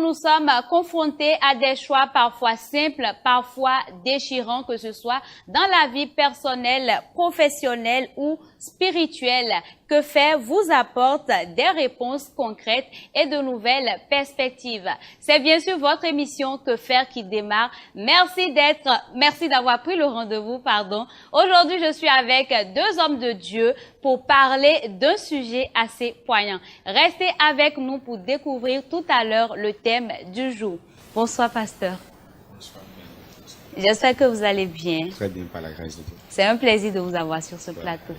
nous sommes confrontés à des choix parfois simples, parfois déchirants, que ce soit dans la vie personnelle, professionnelle ou spirituelle. Que faire vous apporte des réponses concrètes et de nouvelles perspectives. C'est bien sûr votre émission Que faire qui démarre. Merci d'avoir pris le rendez-vous, Aujourd'hui, je suis avec deux hommes de Dieu pour parler d'un sujet assez poignant. Restez avec nous pour découvrir tout à l'heure le thème du jour. Bonsoir, pasteur. Bonsoir. J'espère que vous allez bien. Très bien, par la grâce de Dieu. C'est un plaisir de vous avoir sur ce plateau.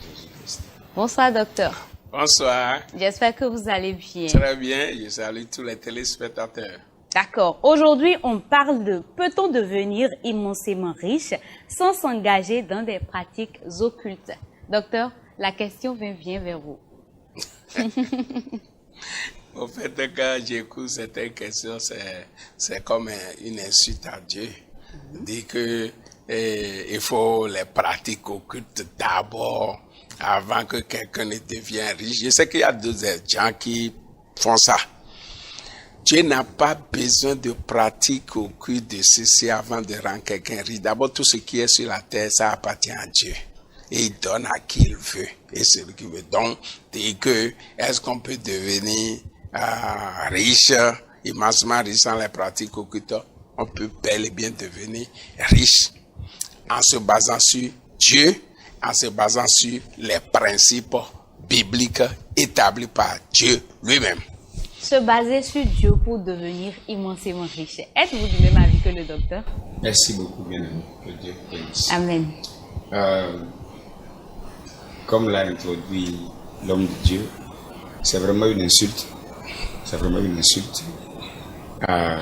Bonsoir, docteur. Bonsoir. J'espère que vous allez bien. Très bien, je salue tous les téléspectateurs. D'accord. Aujourd'hui, on parle de peut-on devenir immensément riche sans s'engager dans des pratiques occultes? Docteur, la question vient vers vous. Au fait, quand j'écoute certaines questions, c'est comme une insulte à Dieu. Dit que il faut les pratiques occultes d'abord avant que quelqu'un ne devienne riche. Je sais qu'il y a d'autres gens qui font ça. Dieu n'a pas besoin de pratiques occultes de ceci avant de rendre quelqu'un riche. D'abord, tout ce qui est sur la terre, ça appartient à Dieu. Et il donne à qui il veut. Et celui qui veut. Donc, dit que, est-ce qu'on peut devenir riche, immensément riche sans les pratiques occultes? On peut bel et bien devenir riche en se basant sur Dieu, en se basant sur les principes bibliques établis par Dieu lui-même. Se baser sur Dieu pour devenir immensément riche. Êtes-vous du même avis que le docteur? Merci beaucoup, bien-aimé. Que Dieu bénisse. Amen. Comme l'a introduit l'homme de Dieu, c'est vraiment une insulte. C'est vraiment une insulte à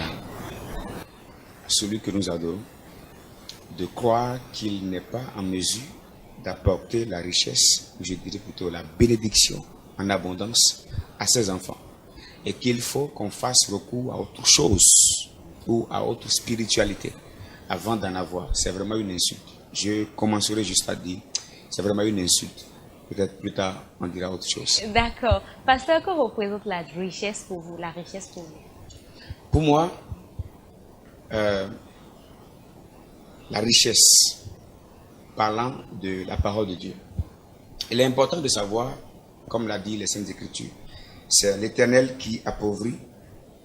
celui que nous adorons de croire qu'il n'est pas en mesure d'apporter la richesse, je dirais plutôt la bénédiction en abondance à ses enfants. Et qu'il faut qu'on fasse recours à autre chose ou à autre spiritualité avant d'en avoir. C'est vraiment une insulte. Je commencerai juste à dire, c'est vraiment une insulte. Peut-être plus tard, on dira autre chose. D'accord. Pasteur, que représente la richesse pour vous, la richesse pour vous? Pour moi, la richesse, parlant de la parole de Dieu, il est important de savoir, comme l'a dit les Saintes Écritures, c'est l'Éternel qui appauvrit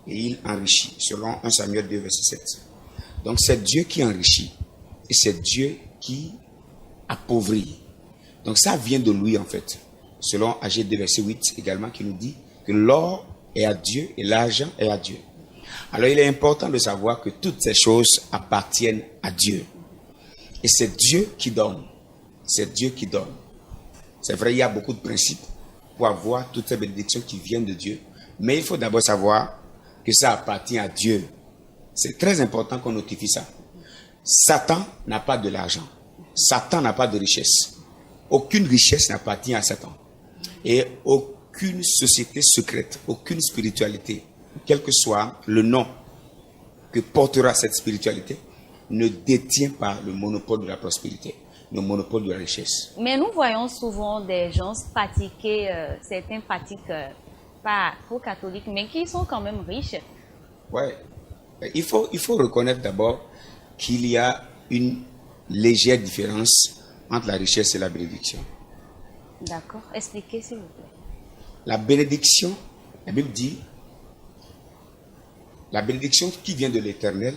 et il enrichit, selon 1 Samuel 2, verset 7. Donc c'est Dieu qui enrichit et c'est Dieu qui appauvrit. Donc ça vient de lui en fait, selon Agé 2, verset 8 également, qui nous dit que l'or est à Dieu et l'argent est à Dieu. Alors il est important de savoir que toutes ces choses appartiennent à Dieu. Et c'est Dieu qui donne. C'est Dieu qui donne. C'est vrai, il y a beaucoup de principes pour avoir toutes ces bénédictions qui viennent de Dieu. Mais il faut d'abord savoir que ça appartient à Dieu. C'est très important qu'on notifie ça. Satan n'a pas de l'argent. Satan n'a pas de richesse. Aucune richesse n'appartient à Satan. Et aucune société secrète, aucune spiritualité, quel que soit le nom que portera cette spiritualité, ne détient pas le monopole de la prospérité, le monopole de la richesse. Mais nous voyons souvent des gens pratiquer certaines pratiques, pas trop catholiques, mais qui sont quand même riches. Ouais. Il faut reconnaître d'abord qu'il y a une légère différence entre la richesse et la bénédiction. D'accord. Expliquez s'il vous plaît. La bénédiction, la Bible dit, la bénédiction qui vient de l'Éternel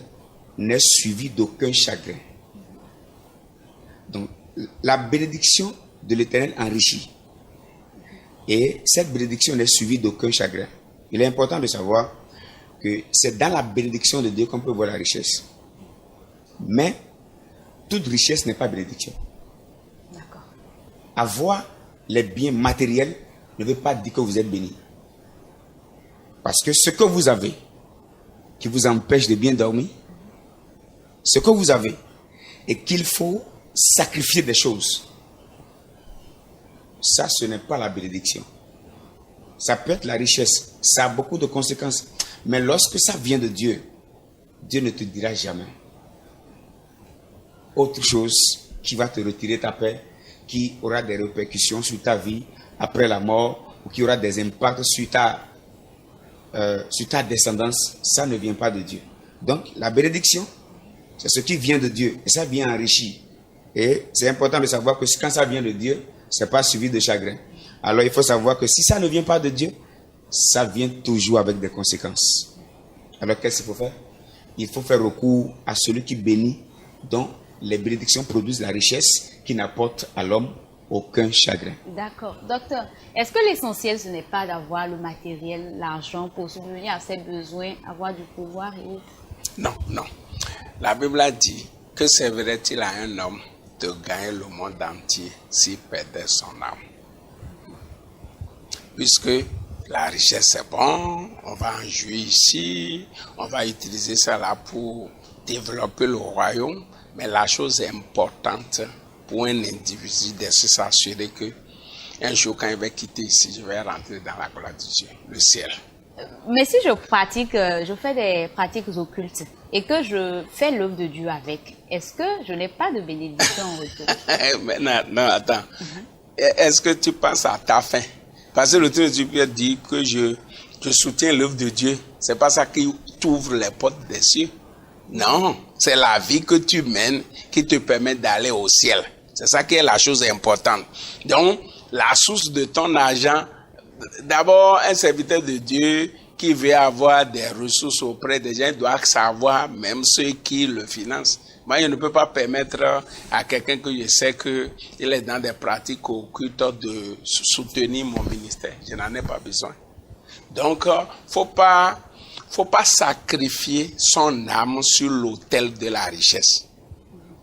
n'est suivie d'aucun chagrin. Donc, la bénédiction de l'Éternel enrichit. Et cette bénédiction n'est suivie d'aucun chagrin. Il est important de savoir que c'est dans la bénédiction de Dieu qu'on peut voir la richesse. Mais toute richesse n'est pas bénédiction. D'accord. Avoir les biens matériels ne veut pas dire que vous êtes béni. Parce que ce que vous avez, qui vous empêche de bien dormir, ce que vous avez, et qu'il faut sacrifier des choses, ça, ce n'est pas la bénédiction. Ça peut être la richesse, ça a beaucoup de conséquences. Mais lorsque ça vient de Dieu, Dieu ne te dira jamais autre chose qui va te retirer ta paix, qui aura des répercussions sur ta vie après la mort, ou qui aura des impacts sur ta sur ta descendance, ça ne vient pas de Dieu. Donc, la bénédiction, c'est ce qui vient de Dieu. Et ça vient enrichir. Et c'est important de savoir que quand ça vient de Dieu, ce n'est pas suivi de chagrin. Alors, il faut savoir que si ça ne vient pas de Dieu, ça vient toujours avec des conséquences. Alors, qu'est-ce qu'il faut faire? Il faut faire recours à celui qui bénit, dont les bénédictions produisent la richesse qui n'apporte à l'homme aucun chagrin. D'accord. Docteur, est-ce que l'essentiel, ce n'est pas d'avoir le matériel, l'argent pour subvenir à ses besoins, avoir du pouvoir et autres? Non, non. La Bible a dit que servirait-il à un homme de gagner le monde entier s'il perdait son âme? Puisque la richesse c'est bon, on va en jouir ici, on va utiliser ça là pour développer le royaume, mais la chose importante pour un individu, c'est de s'assurer que un jour quand il va quitter ici, je vais rentrer dans la gloire de Dieu, le ciel. Mais si je fais des pratiques occultes et que je fais l'œuvre de Dieu avec, est-ce que je n'ai pas de bénédiction en retour? Mais non, attends. Est-ce que tu penses à ta fin? Parce que le truc de Dieu dit que je soutiens l'œuvre de Dieu. C'est pas ça qui t'ouvre les portes des cieux. Non, c'est la vie que tu mènes qui te permet d'aller au ciel. C'est ça qui est la chose importante. Donc, la source de ton argent, d'abord, un serviteur de Dieu qui veut avoir des ressources auprès des gens, doit savoir, même ceux qui le financent. Moi, je ne peux pas permettre à quelqu'un que je sais qu'il est dans des pratiques occultes de soutenir mon ministère. Je n'en ai pas besoin. Donc, faut pas sacrifier son âme sur l'autel de la richesse.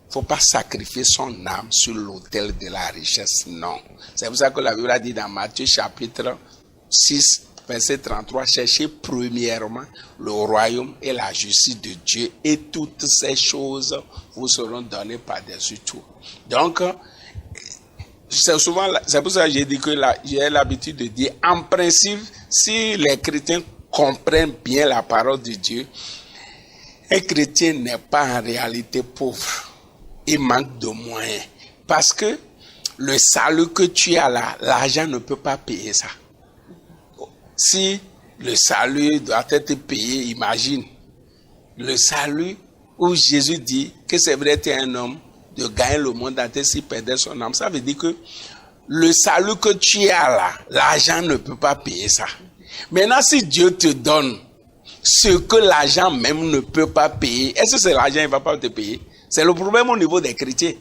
Faut pas sacrifier son âme sur l'autel de la richesse, non. C'est pour ça que la Bible a dit dans Matthieu chapitre 6, verset 33, cherchez premièrement le royaume et la justice de Dieu et toutes ces choses vous seront données par-dessus tout. Donc, c'est pour ça que j'ai dit que j'ai l'habitude de dire, en principe, si les chrétiens comprennent bien la parole de Dieu, un chrétien n'est pas en réalité pauvre. Il manque de moyens. Parce que le salut que tu as là, l'argent ne peut pas payer ça. Si le salut doit être payé, imagine. Le salut où Jésus dit que c'est vrai être un homme de gagner le monde entier s'il perdait son âme. Ça veut dire que le salut que tu as là, l'argent ne peut pas payer ça. Maintenant, si Dieu te donne ce que l'argent même ne peut pas payer, est-ce que c'est l'argent qui ne va pas te payer? C'est le problème au niveau des chrétiens.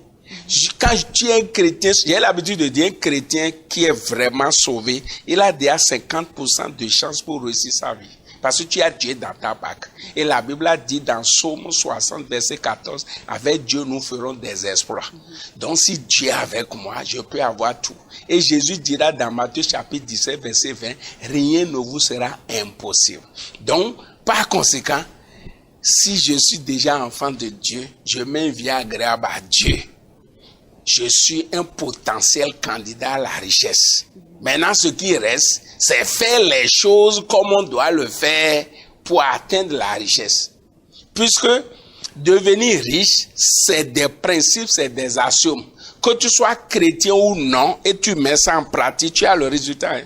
Quand tu es un chrétien, j'ai l'habitude de dire un chrétien qui est vraiment sauvé, il a déjà 50% de chance pour réussir sa vie. Parce que tu as Dieu dans ta barque. Et la Bible a dit dans Psaume 60, verset 14, avec Dieu nous ferons des exploits. Donc si Dieu est avec moi, je peux avoir tout. Et Jésus dira dans Matthieu chapitre 17, verset 20, rien ne vous sera impossible. Donc, par conséquent, si je suis déjà enfant de Dieu, je mets une vie agréable à Dieu. Je suis un potentiel candidat à la richesse. Maintenant, ce qui reste, c'est faire les choses comme on doit le faire pour atteindre la richesse. Puisque devenir riche, c'est des principes, c'est des axiomes. Que tu sois chrétien ou non, et tu mets ça en pratique, tu as le résultat. Hein?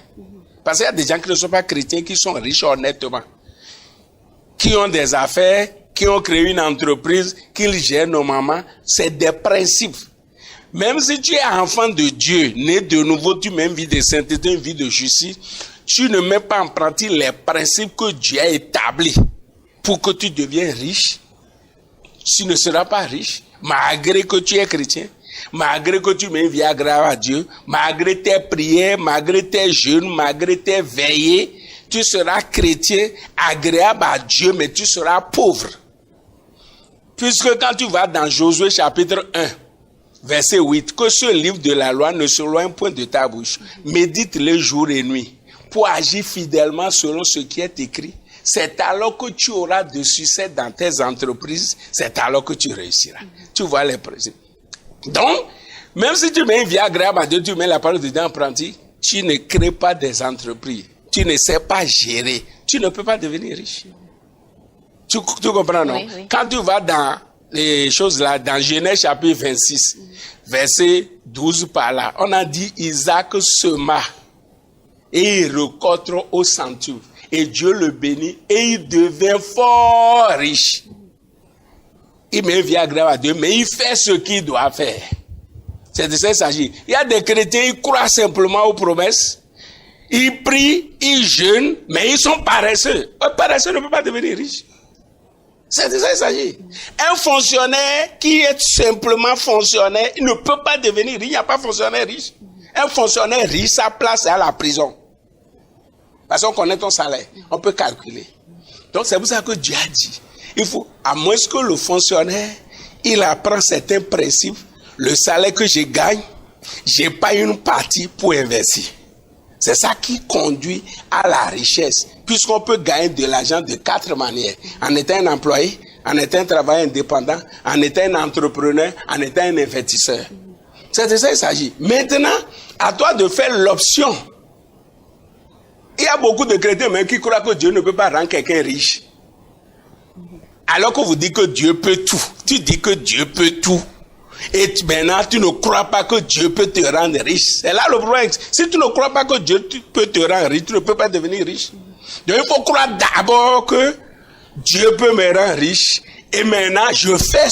Parce qu'il y a des gens qui ne sont pas chrétiens, qui sont riches honnêtement. Qui ont des affaires, qui ont créé une entreprise, qui gèrent normalement, c'est des principes. Même si tu es enfant de Dieu, né de nouveau, tu mets une vie de sainteté, une vie de justice, tu ne mets pas en pratique les principes que Dieu a établis pour que tu deviennes riche. Tu ne seras pas riche, malgré que tu es chrétien, malgré que tu mets une vie agréable à Dieu, malgré tes prières, malgré tes jeûnes, malgré tes veillées. Tu seras chrétien, agréable à Dieu, mais tu seras pauvre. Puisque quand tu vas dans Josué chapitre 1, verset 8, que ce livre de la loi ne s'éloigne point de ta bouche. Médite-le jour et nuit, pour agir fidèlement selon ce qui est écrit. C'est alors que tu auras de succès dans tes entreprises, c'est alors que tu réussiras. Tu vois les principes. Donc, même si tu mets une vie agréable à Dieu, tu mets la parole de Dieu en pratique, tu ne crées pas des entreprises. Tu ne sais pas gérer, tu ne peux pas devenir riche. Tu comprends, non? Oui. Quand tu vas dans les choses là, dans Genèse chapitre 26, verset 12 par là, on a dit Isaac sema et il récolte au centuple. et Dieu le bénit et il devient fort riche. Il met une vie agréable à Dieu, mais il fait ce qu'il doit faire. C'est de ça qu'il s'agit. Il y a des chrétiens, ils croient simplement aux promesses. Ils prient, ils jeûnent, mais ils sont paresseux. Un paresseux ne peut pas devenir riche. C'est de ça qu'il s'agit. Un fonctionnaire qui est simplement fonctionnaire, il ne peut pas devenir riche. Il n'y a pas de fonctionnaire riche. Un fonctionnaire riche, sa place est à la prison. Parce qu'on connaît ton salaire. On peut calculer. Donc c'est pour ça que Dieu a dit, il faut, à moins que le fonctionnaire, il apprend certains principes, le salaire que je gagne, j'ai pas une partie pour investir. C'est ça qui conduit à la richesse, puisqu'on peut gagner de l'argent de 4 manières. En étant un employé, en étant un travailleur indépendant, en étant un entrepreneur, en étant un investisseur. C'est de ça qu'il s'agit. Maintenant, à toi de faire l'option. Il y a beaucoup de chrétiens même qui croient que Dieu ne peut pas rendre quelqu'un riche. Alors que vous dites que Dieu peut tout. Tu dis que Dieu peut tout. Et maintenant, tu ne crois pas que Dieu peut te rendre riche. C'est là le problème. Si tu ne crois pas que Dieu peut te rendre riche, tu ne peux pas devenir riche. Donc il faut croire d'abord que Dieu peut me rendre riche. Et maintenant, je fais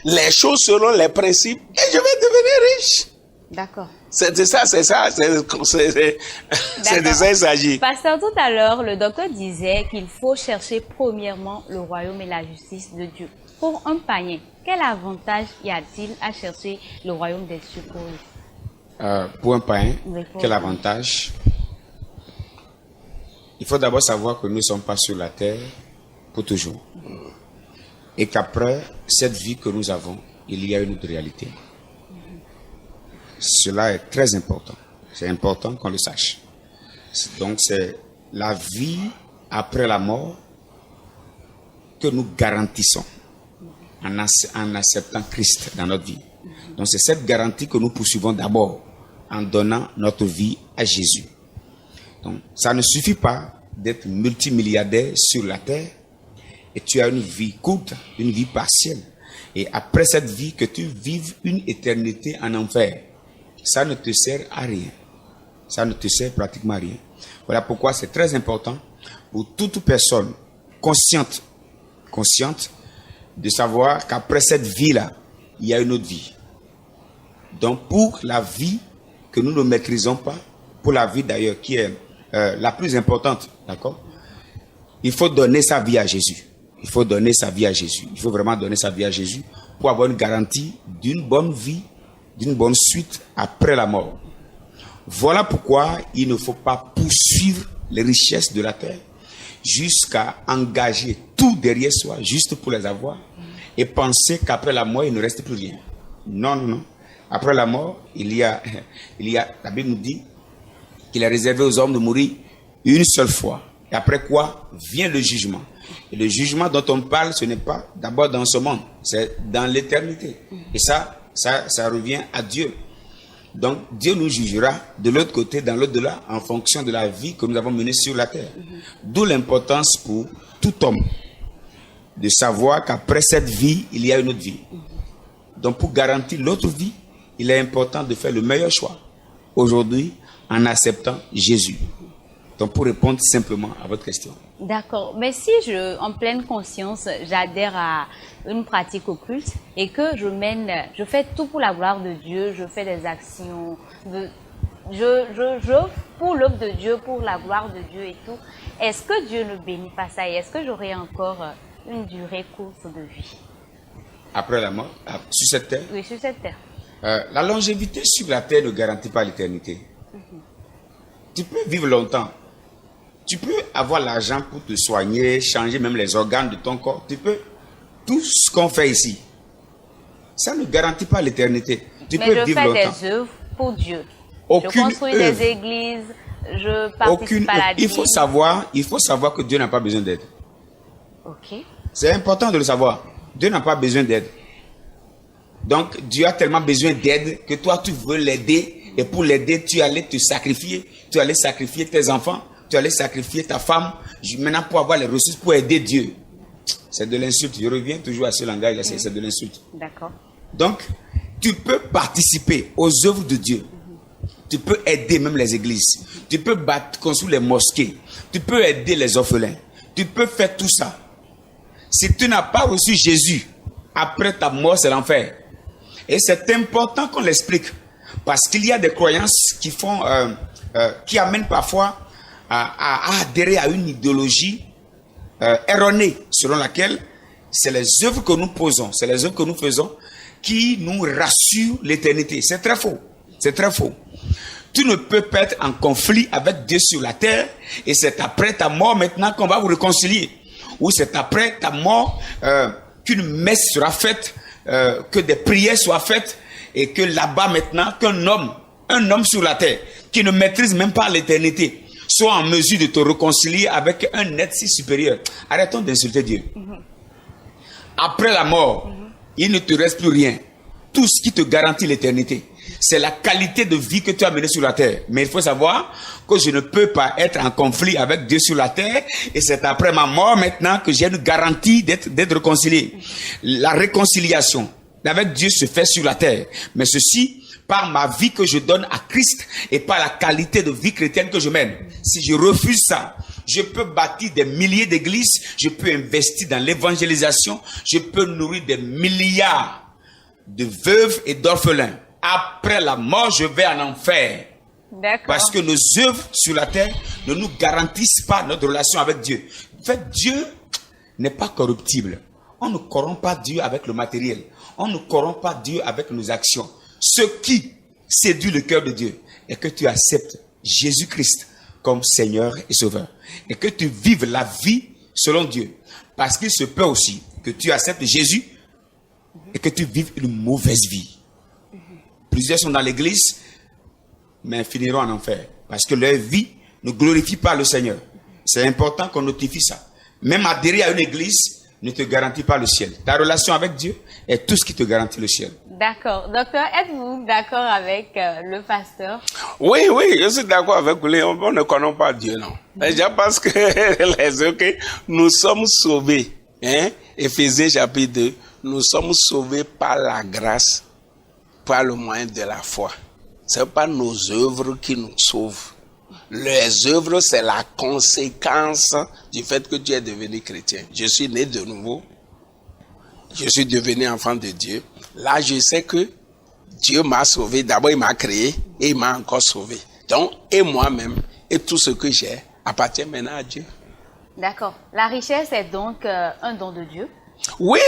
les choses selon les principes et je vais devenir riche. D'accord. C'est de ça qu'il s'agit. Pasteur, tout à l'heure, le docteur disait qu'il faut chercher premièrement le royaume et la justice de Dieu. Pour un païen, quel avantage y a-t-il à chercher le royaume des cieux pour lui? Pour un païen, quel avantage? Il faut d'abord savoir que nous ne sommes pas sur la terre pour toujours. Et qu'après cette vie que nous avons, il y a une autre réalité. Cela est très important. C'est important qu'on le sache. Donc c'est la vie après la mort que nous garantissons en acceptant Christ dans notre vie. Donc c'est cette garantie que nous poursuivons d'abord en donnant notre vie à Jésus. Donc ça ne suffit pas d'être multimilliardaire sur la terre et tu as une vie courte, une vie partielle. Et après cette vie, que tu vives une éternité en enfer. Ça ne te sert à rien. Ça ne te sert pratiquement à rien. Voilà pourquoi c'est très important pour toute personne consciente de savoir qu'après cette vie-là, il y a une autre vie. Donc pour la vie que nous ne maîtrisons pas, pour la vie d'ailleurs qui est la plus importante, d'accord? Il faut donner sa vie à Jésus. Il faut donner sa vie à Jésus. Il faut vraiment donner sa vie à Jésus pour avoir une garantie d'une bonne vie, d'une bonne suite après la mort. Voilà pourquoi il ne faut pas poursuivre les richesses de la terre jusqu'à engager tout derrière soi juste pour les avoir et penser qu'après la mort il ne reste plus rien. Non, non, non. Après la mort, il y a, la Bible nous dit qu'il est réservé aux hommes de mourir une seule fois. Et après quoi vient le jugement. Et le jugement dont on parle, ce n'est pas d'abord dans ce monde, c'est dans l'éternité. Et ça revient à Dieu. Donc Dieu nous jugera de l'autre côté, dans l'au-delà, en fonction de la vie que nous avons menée sur la terre. D'où l'importance pour tout homme de savoir qu'après cette vie, il y a une autre vie. Donc pour garantir l'autre vie, il est important de faire le meilleur choix aujourd'hui en acceptant Jésus. Donc pour répondre simplement à votre question. D'accord. Mais si en pleine conscience, j'adhère à une pratique occulte et que je fais tout pour la gloire de Dieu, je fais des actions, pour l'œuvre de Dieu, pour la gloire de Dieu et tout, est-ce que Dieu ne bénit pas ça et est-ce que j'aurai encore une durée courte de vie? Après la mort, sur cette terre? Oui, sur cette terre. La longévité sur la terre ne garantit pas l'éternité. Tu peux vivre longtemps. Tu peux avoir l'argent pour te soigner, changer même les organes de ton corps. Tu peux. Tout ce qu'on fait ici, ça ne garantit pas l'éternité. Tu peux vivre longtemps. Mais je fais des œuvres pour Dieu. Aucune je construis des églises, je participe à la vie. Il faut savoir que Dieu n'a pas besoin d'aide. Ok. C'est important de le savoir. Dieu n'a pas besoin d'aide. Donc, Dieu a tellement besoin d'aide que toi, tu veux l'aider. Et pour l'aider, tu allais te sacrifier. Tu allais sacrifier tes enfants. Tu allais sacrifier ta femme. Maintenant, pour avoir les ressources pour aider Dieu. C'est de l'insulte. Je reviens toujours à ce langage. C'est de l'insulte. D'accord. Donc, tu peux participer aux œuvres de Dieu. tu peux aider même les églises. Tu peux construire les mosquées. Tu peux aider les orphelins. Tu peux faire tout ça. Si tu n'as pas reçu Jésus, après ta mort, c'est l'enfer. Et c'est important qu'on l'explique. Parce qu'il y a des croyances qui amènent parfois à adhérer à une idéologie erronée, selon laquelle c'est les œuvres que nous posons, c'est les œuvres que nous faisons qui nous rassurent l'éternité. C'est très faux. C'est très faux. Tu ne peux pas être en conflit avec Dieu sur la terre et c'est après ta mort maintenant qu'on va vous réconcilier. Ou c'est après ta mort qu'une messe sera faite, que des prières soient faites et que là-bas maintenant qu'un homme sur la terre qui ne maîtrise même pas l'éternité soit en mesure de te réconcilier avec un être si supérieur. Arrêtons d'insulter Dieu. Après la mort, il ne te reste plus rien. Tout ce qui te garantit l'éternité, c'est la qualité de vie que tu as menée sur la terre. Mais il faut savoir que je ne peux pas être en conflit avec Dieu sur la terre et c'est après ma mort maintenant que j'ai une garantie d'être réconcilié. La réconciliation avec Dieu se fait sur la terre. Mais ceci par ma vie que je donne à Christ et par la qualité de vie chrétienne que je mène. Si je refuse ça, je peux bâtir des milliers d'églises, je peux investir dans l'évangélisation, je peux nourrir des milliards de veuves et d'orphelins. Après la mort, je vais en enfer. D'accord. Parce que nos œuvres sur la terre ne nous garantissent pas notre relation avec Dieu. En fait, Dieu n'est pas corruptible. On ne corrompt pas Dieu avec le matériel. On ne corrompt pas Dieu avec nos actions. Ce qui séduit le cœur de Dieu est que tu acceptes Jésus-Christ comme Seigneur et Sauveur. Et que tu vives la vie selon Dieu. Parce qu'il se peut aussi que tu acceptes Jésus et que tu vives une mauvaise vie. Plusieurs sont dans l'église, mais finiront en enfer. Parce que leur vie ne glorifie pas le Seigneur. C'est important qu'on notifie ça. Même adhérer à une église ne te garantit pas le ciel. Ta relation avec Dieu est tout ce qui te garantit le ciel. D'accord. Docteur, êtes-vous d'accord avec le pasteur? Oui, je suis d'accord avec lui. On ne connaît pas Dieu, non. Je pense que nous sommes sauvés. Éphésiens chapitre 2, nous sommes sauvés par la grâce, par le moyen de la foi. Ce n'est pas nos œuvres qui nous sauvent. Les œuvres, c'est la conséquence du fait que tu es devenu chrétien. Je suis né de nouveau. Je suis devenu enfant de Dieu. Là, je sais que Dieu m'a sauvé. D'abord, il m'a créé et il m'a encore sauvé. Donc, et moi-même, et tout ce que j'ai appartient maintenant à Dieu. D'accord. La richesse est donc un don de Dieu? Oui,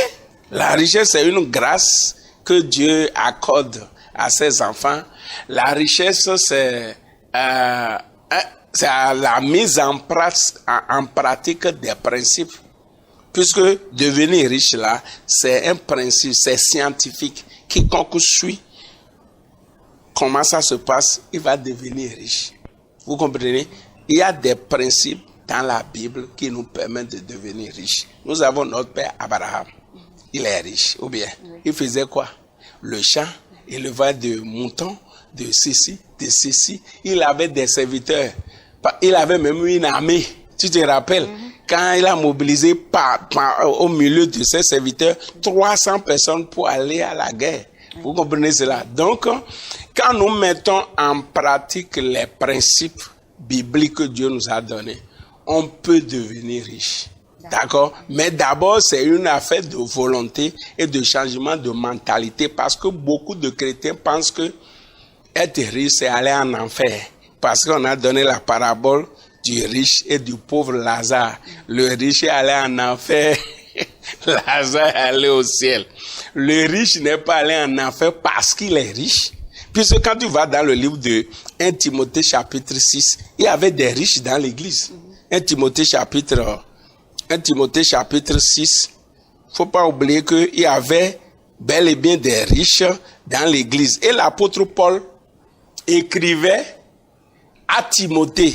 la richesse est une grâce que Dieu accorde à ses enfants. La richesse, c'est la mise en pratique des principes. Puisque devenir riche là, c'est un principe, c'est scientifique. Quiconque suit comment ça se passe, il va devenir riche. Vous comprenez? Il y a des principes dans la Bible qui nous permettent de devenir riches. Nous avons notre père Abraham. Il est riche, ou bien il faisait quoi? Le champ, il élevait de moutons, de ceci, de ceci. Il avait des serviteurs. Il avait même une armée. Tu te rappelles? Quand il a mobilisé au milieu de ses serviteurs 300 personnes pour aller à la guerre. Vous comprenez cela? Donc, quand nous mettons en pratique les principes bibliques que Dieu nous a donnés, on peut devenir riche. D'accord? Mais d'abord, c'est une affaire de volonté et de changement de mentalité, parce que beaucoup de chrétiens pensent que être riche, c'est aller en enfer. Parce qu'on a donné la parabole du riche et du pauvre Lazare. Le riche est allé en enfer, Lazare est allé au ciel. Le riche n'est pas allé en enfer parce qu'il est riche. Puisque quand tu vas dans le livre de 1 Timothée chapitre 6, il y avait des riches dans l'église. 1 Timothée chapitre 6, faut pas oublier qu'il y avait bel et bien des riches dans l'église. Et l'apôtre Paul écrivait à Timothée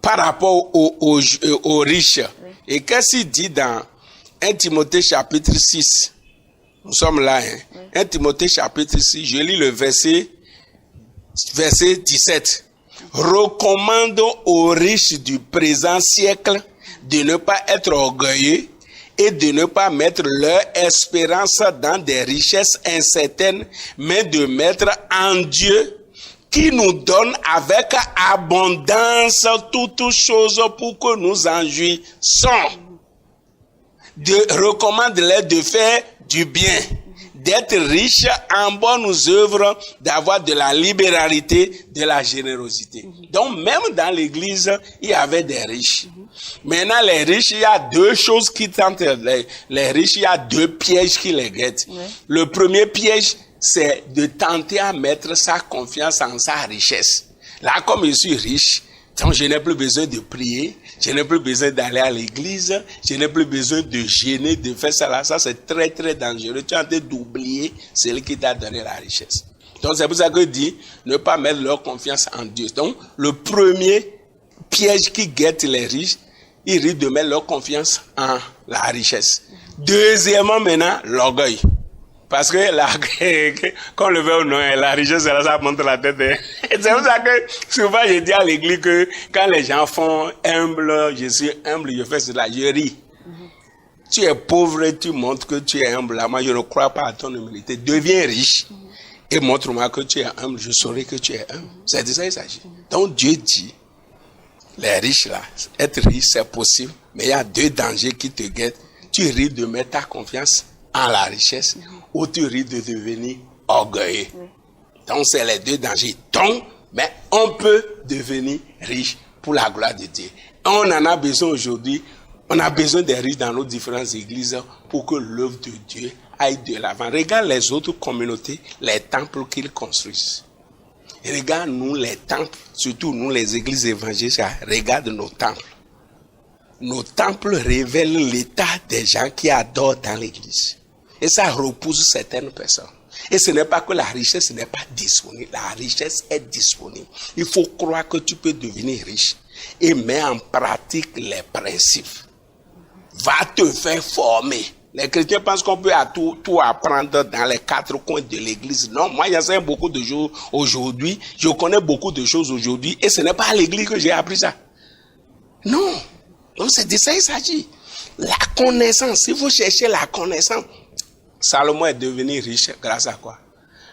par rapport aux riches. Oui. Et qu'est-ce qu'il dit dans 1 Timothée chapitre 6? Nous sommes là. Oui. 1 Timothée chapitre 6, je lis le verset 17. Recommande aux riches du présent siècle de ne pas être orgueilleux et de ne pas mettre leur espérance dans des richesses incertaines, mais de mettre en Dieu, qui nous donne avec abondance toutes choses pour que nous en jouissons. Recommande-les de faire du bien, d'être riches en bonnes œuvres, d'avoir de la libéralité, de la générosité. Donc même dans l'église, il y avait des riches. Maintenant les riches, il y a deux choses qui tentent les riches, il y a deux pièges qui les guettent. Le premier piège, c'est de tenter à mettre sa confiance en sa richesse. Là, comme je suis riche, donc je n'ai plus besoin de prier, je n'ai plus besoin d'aller à l'église, je n'ai plus besoin de gêner, de faire ça là. Ça, c'est très, très dangereux. Tu es en train d'oublier celui qui t'a donné la richesse. Donc, c'est pour ça que je dis, ne pas mettre leur confiance en Dieu. Donc, le premier piège qui guette les riches, ils risquent de mettre leur confiance en la richesse. Deuxièmement, maintenant, l'orgueil. Parce que quand on le veut ou non, la richesse, ça monte la tête. C'est pour ça que souvent je dis à l'église que quand les gens font humble, je suis humble, je fais cela, je ris. Tu es pauvre et tu montres que tu es humble. Moi, je ne crois pas à ton humilité. Deviens riche et montre-moi que tu es humble. Je saurai que tu es humble. C'est de ça qu'il s'agit. Donc Dieu dit, les riches là, être riche c'est possible, mais il y a deux dangers qui te guettent. Tu risques de mettre ta confiance en la richesse, ou tu risques de devenir orgueilleux. Donc c'est les deux dangers. Donc, mais on peut devenir riche pour la gloire de Dieu. On en a besoin aujourd'hui. On a besoin des riches dans nos différentes églises pour que l'œuvre de Dieu aille de l'avant. Regarde les autres communautés, les temples qu'ils construisent. Regarde nous les temples, surtout nous les églises évangéliques, regarde nos temples. Nos temples révèlent l'état des gens qui adorent dans l'église. Et ça repousse certaines personnes. Et ce n'est pas que la richesse n'est pas disponible. La richesse est disponible. Il faut croire que tu peux devenir riche et mettre en pratique les principes. Va te faire former. Les chrétiens pensent qu'on peut tout apprendre dans les quatre coins de l'église. Non, moi j'enseigne beaucoup de choses aujourd'hui. Je connais beaucoup de choses aujourd'hui. Et ce n'est pas à l'église que j'ai appris ça. Non. Donc c'est de ça qu'il s'agit. La connaissance. Il faut chercher la connaissance. Salomon est devenu riche grâce à quoi?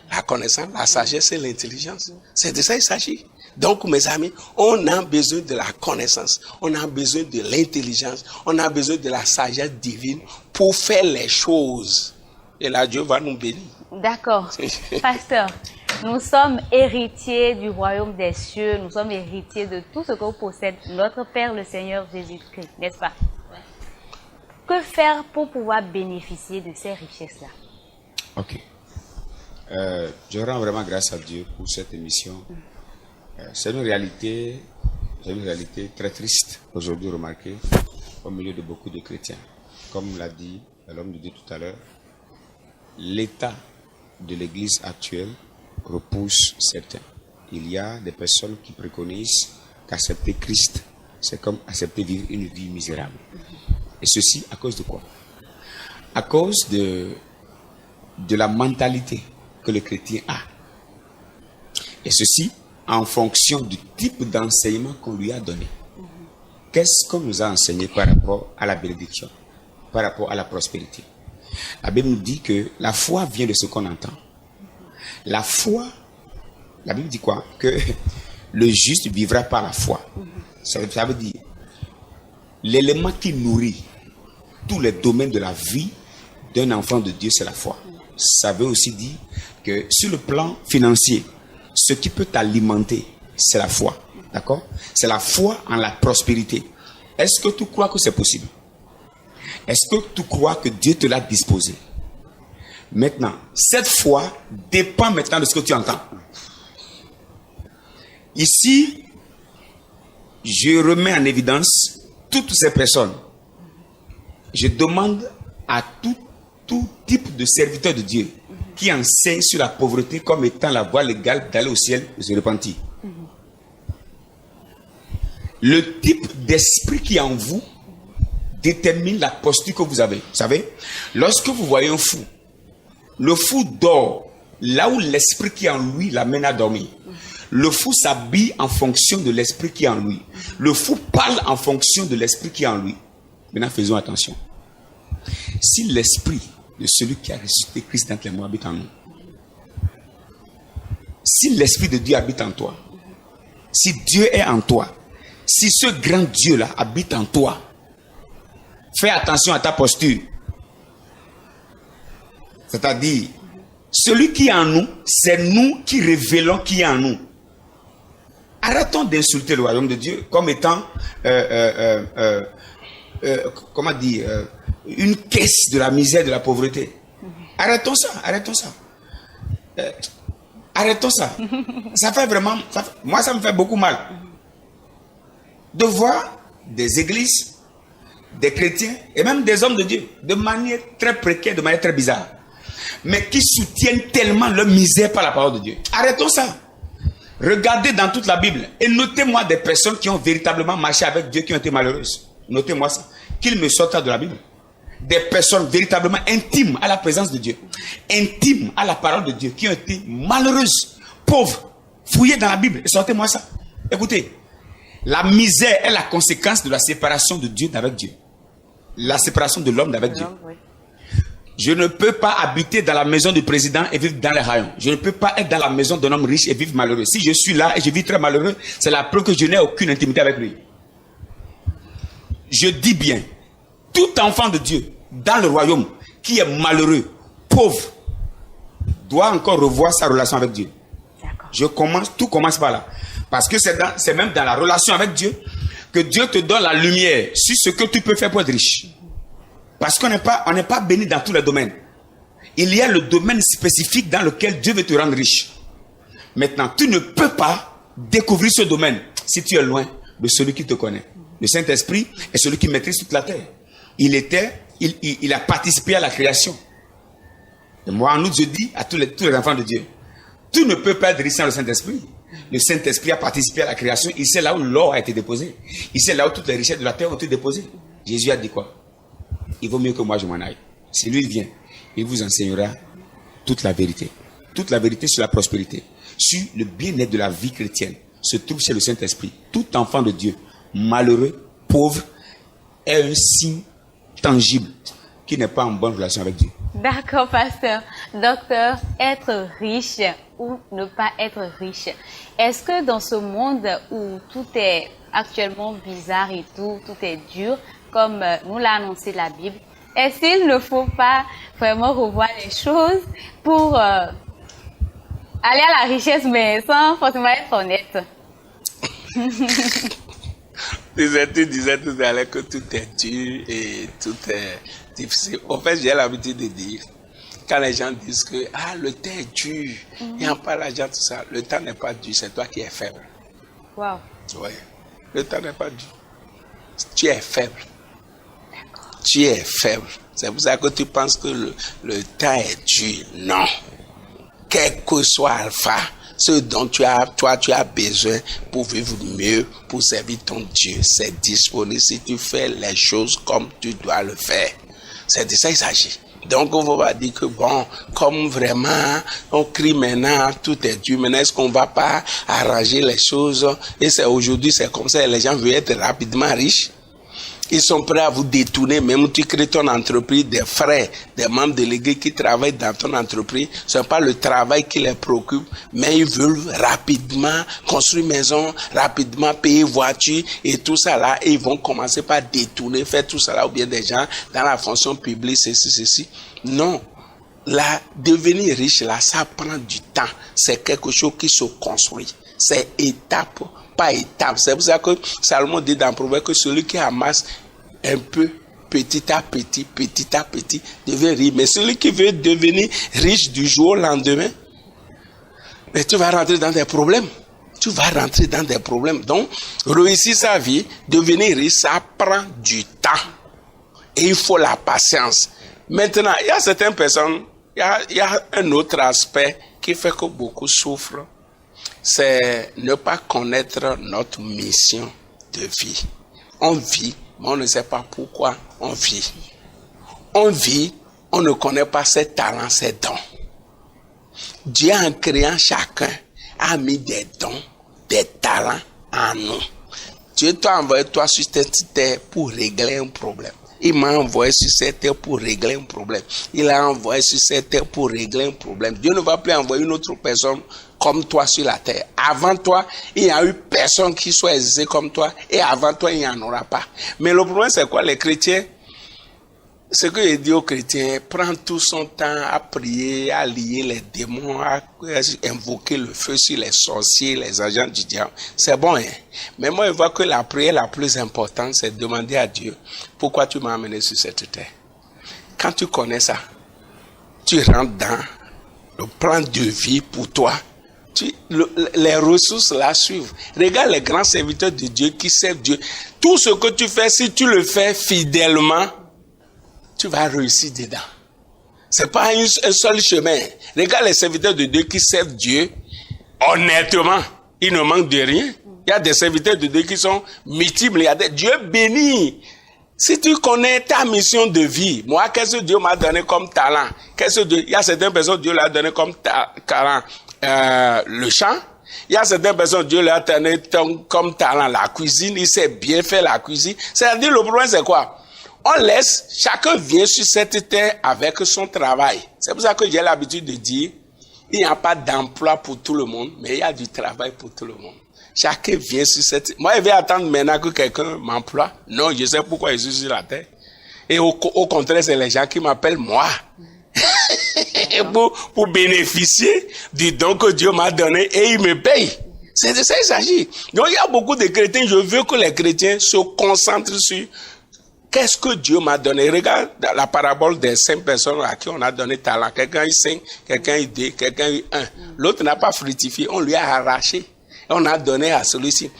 La connaissance, la sagesse et l'intelligence. C'est de ça qu'il s'agit. Donc, mes amis, on a besoin de la connaissance, on a besoin de l'intelligence, on a besoin de la sagesse divine pour faire les choses. Et là, Dieu va nous bénir. D'accord. Pasteur, nous sommes héritiers du royaume des cieux, nous sommes héritiers de tout ce que possède notre Père, le Seigneur Jésus-Christ, n'est-ce pas? Que faire pour pouvoir bénéficier de ces richesses-là? Ok. Je rends vraiment grâce à Dieu pour cette émission. C'est une réalité très triste aujourd'hui remarquée au milieu de beaucoup de chrétiens. Comme l'a dit l'homme de Dieu tout à l'heure, l'état de l'église actuelle repousse certains. Il y a des personnes qui préconisent qu'accepter Christ, c'est comme accepter vivre une vie misérable. Et ceci à cause de quoi? À cause de la mentalité que le chrétien a. Et ceci en fonction du type d'enseignement qu'on lui a donné. Qu'est-ce qu'on nous a enseigné par rapport à la bénédiction, par rapport à la prospérité? La Bible nous dit que la foi vient de ce qu'on entend. La foi, la Bible dit quoi? Que le juste vivra par la foi. Ça veut dire l'élément qui nourrit tous les domaines de la vie d'un enfant de Dieu, c'est la foi. Ça veut aussi dire que sur le plan financier, ce qui peut t'alimenter, c'est la foi. D'accord? C'est la foi en la prospérité. Est-ce que tu crois que c'est possible? Est-ce que tu crois que Dieu te l'a disposé? Maintenant, cette foi dépend maintenant de ce que tu entends. Ici, je remets en évidence toutes ces personnes. Je demande à tout type de serviteur de Dieu qui enseigne sur la pauvreté comme étant la voie légale d'aller au ciel et se repentir. Le type d'esprit qui est en vous détermine la posture que vous avez. Vous savez, lorsque vous voyez un fou, le fou dort là où l'esprit qui est en lui l'amène à dormir. Le fou s'habille en fonction de l'esprit qui est en lui. Le fou parle en fonction de l'esprit qui est en lui. Maintenant, faisons attention. Si l'esprit de celui qui a ressuscité Christ d'entre les morts habite en nous, si l'Esprit de Dieu habite en toi, si Dieu est en toi, si ce grand Dieu-là habite en toi, fais attention à ta posture. C'est-à-dire, celui qui est en nous, c'est nous qui révélons qui est en nous. Arrêtons d'insulter le royaume de Dieu comme étant, comment dire, une caisse de la misère, de la pauvreté. Arrêtons ça, arrêtons ça. Arrêtons ça. Ça fait vraiment, moi ça me fait beaucoup mal de voir des églises, des chrétiens et même des hommes de Dieu de manière très précaire, de manière très bizarre, mais qui soutiennent tellement leur misère par la parole de Dieu. Arrêtons ça. Regardez dans toute la Bible et notez-moi des personnes qui ont véritablement marché avec Dieu, qui ont été malheureuses. Notez-moi ça. Qu'ils me sortent de la Bible. Des personnes véritablement intimes à la présence de Dieu, intimes à la parole de Dieu, qui ont été malheureuses, pauvres. Fouillez dans la Bible et sortez-moi ça. Écoutez, la misère est la conséquence de la séparation de Dieu d'avec Dieu. La séparation de l'homme d'avec Dieu. Oui. Je ne peux pas habiter dans la maison du président et vivre dans les rayons. Je ne peux pas être dans la maison d'un homme riche et vivre malheureux. Si je suis là et je vis très malheureux, c'est la preuve que je n'ai aucune intimité avec lui. Je dis bien, tout enfant de Dieu dans le royaume qui est malheureux, pauvre, doit encore revoir sa relation avec Dieu. Tout commence par là. Parce que c'est même dans la relation avec Dieu que Dieu te donne la lumière sur ce que tu peux faire pour être riche. Parce qu'on n'est pas béni dans tous les domaines. Il y a le domaine spécifique dans lequel Dieu veut te rendre riche. Maintenant, tu ne peux pas découvrir ce domaine si tu es loin de celui qui te connaît. Le Saint-Esprit est celui qui maîtrise toute la terre. Il a participé à la création. Et moi, en outre, je dis à tous les enfants de Dieu, tu ne peux pas être riche sans le Saint-Esprit. Le Saint-Esprit a participé à la création. Il sait là où l'or a été déposé. Il sait là où toutes les richesses de la terre ont été déposées. Jésus a dit quoi? Il vaut mieux que moi je m'en aille. Si lui vient, il vous enseignera toute la vérité. Toute la vérité sur la prospérité, sur le bien-être de la vie chrétienne, se trouve chez le Saint-Esprit. Tout enfant de Dieu, malheureux, pauvre, est un signe tangible qui n'est pas en bonne relation avec Dieu. D'accord, pasteur. Docteur, être riche ou ne pas être riche, est-ce que dans ce monde où tout est actuellement bizarre et tout est dur, comme nous l'a annoncé la Bible, est-ce qu'il ne faut pas vraiment revoir les choses pour aller à la richesse, mais sans forcément être honnête? Tu disais tout à l'heure que tout est dur et tout est difficile. En fait, j'ai l'habitude de dire, quand les gens disent que le temps est dur, il n'y a pas l'argent, tout ça, le temps n'est pas dur, c'est toi qui es faible. Wow. Oui, le temps n'est pas dur. Tu es faible. Tu es faible. C'est pour ça que tu penses que le temps est dur. Non. Quel que soit Alpha, ce dont tu as besoin pour vivre mieux, pour servir ton Dieu, c'est disponible si tu fais les choses comme tu dois le faire. C'est de ça qu'il s'agit. Donc, on ne va pas dire que bon, comme vraiment, on crie maintenant, tout est dur, maintenant, est-ce qu'on ne va pas arranger les choses? Et c'est aujourd'hui, c'est comme ça, les gens veulent être rapidement riches. Ils sont prêts à vous détourner, même tu crées ton entreprise, des frères, des membres délégués qui travaillent dans ton entreprise. Ce n'est pas le travail qui les préoccupe, mais ils veulent rapidement construire maison, rapidement payer voiture et tout ça là. Et ils vont commencer par détourner, faire tout ça là, ou bien des gens dans la fonction publique, ceci. Non. Là, devenir riche là, ça prend du temps. C'est quelque chose qui se construit. C'est étape par étape. C'est pour ça que Salomon dit dans Proverbe que celui qui amasse un peu, petit à petit, devient riche. Mais celui qui veut devenir riche du jour au lendemain, mais tu vas rentrer dans des problèmes. Donc, réussir sa vie, devenir riche, ça prend du temps. Et il faut la patience. Maintenant, il y a certaines personnes, il y a un autre aspect qui fait que beaucoup souffrent. C'est ne pas connaître notre mission de vie. On vit, mais on ne sait pas pourquoi on vit. On vit, on ne connaît pas ses talents, ses dons. Dieu, en créant chacun, a mis des dons, des talents en nous. Dieu t'a envoyé toi sur cette terre pour régler un problème. Il m'a envoyé sur cette terre pour régler un problème. Il a envoyé sur cette terre pour régler un problème. Dieu ne va plus envoyer une autre personne comme toi sur la terre. Avant toi, il n'y a eu personne qui soit aisé comme toi. Et avant toi, il n'y en aura pas. Mais le problème, c'est quoi? Les chrétiens, ce que je dis aux chrétiens, prends tout son temps à prier, à lier les démons, à invoquer le feu sur les sorciers, les agents du diable. C'est bon, hein? Mais moi, je vois que la prière la plus importante, c'est de demander à Dieu, pourquoi tu m'as amené sur cette terre? Quand tu connais ça, tu rentres dans le plan de vie pour toi. Les ressources la suivent. Regarde les grands serviteurs de Dieu qui servent Dieu. Tout ce que tu fais, si tu le fais fidèlement, tu vas réussir dedans. C'est pas un seul chemin. Regarde les serviteurs de Dieu qui servent Dieu honnêtement. Ils ne manquent de rien. Il y a des serviteurs de Dieu qui sont multiples. Dieu bénit. Si tu connais ta mission de vie, moi, qu'est-ce que Dieu m'a donné comme talent? Il y a certaines personnes, Dieu leur a donné comme talent le chant. Il y a certaines personnes, Dieu leur a donné comme talent la cuisine. Il sait bien faire la cuisine. C'est-à-dire, le problème, c'est quoi? On laisse, chacun vient sur cette terre avec son travail. C'est pour ça que j'ai l'habitude de dire, il n'y a pas d'emploi pour tout le monde, mais il y a du travail pour tout le monde. Chacun vient sur cette... Moi, je vais attendre maintenant que quelqu'un m'emploie. Non, je sais pourquoi je suis sur la terre. Et au contraire, c'est les gens qui m'appellent moi. pour bénéficier du don que Dieu m'a donné et il me paye. C'est de ça qu'il s'agit. Donc, il y a beaucoup de chrétiens. Je veux que les chrétiens se concentrent sur qu'est-ce que Dieu m'a donné. Regarde la parabole des 5 personnes à qui on a donné talent. Quelqu'un a eu 5, quelqu'un a eu 2, quelqu'un a eu 1. L'autre n'a pas fructifié. On lui a arraché. On a donné à celui-ci.